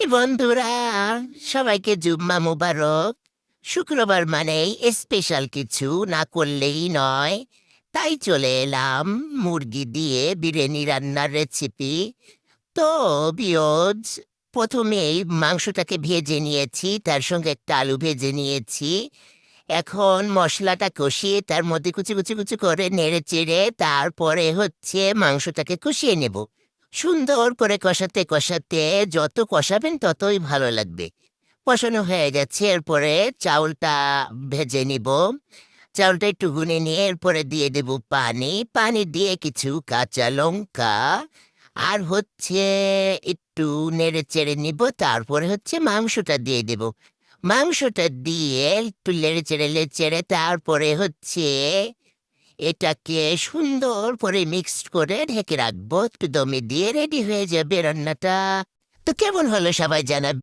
বন্ধুরা, সবাইকে জুম্মা মুবারক। শুক্রবার মানেই স্পেশাল কিছু না করলেই নয়। তাই চলে এলাম মুরগি দিয়ে বিরিয়ানি রান্নার রেসিপি। তো বিয়জ, প্রথমেই মাংসটাকে ভেজে নিয়েছি, তার সঙ্গে একটা আলু ভেজে নিয়েছি। এখন মশলাটা কষিয়ে তার মধ্যে কুচি কুচি কুচি করে নেড়ে চেড়ে তারপরে মাংসটাকে কষিয়ে নেব। সুন্দর করে কষাতে কষাতে যত কষাবেন ততই ভালো লাগবে। কষানো হয়ে গেছে, এরপরে চাউলটা ভেজে নিব। চাউলটা একটু গুনে নিয়ে এরপরে দিয়ে দেব পানি। পানি দিয়ে কিছু কাঁচা লঙ্কা আর একটু নেড়ে চেড়ে নিব। তারপরে মাংসটা দিয়ে দেব। মাংসটা দিয়ে একটু লেড়ে চেড়ে তারপরে এটাকে সুন্দর করে মিক্সড করে ঢেকে রাখবো, একটু দমে দিয়ে রেডি হয়ে যাবে রান্নাটা। তো কেমন হলো সবাই জানাবে।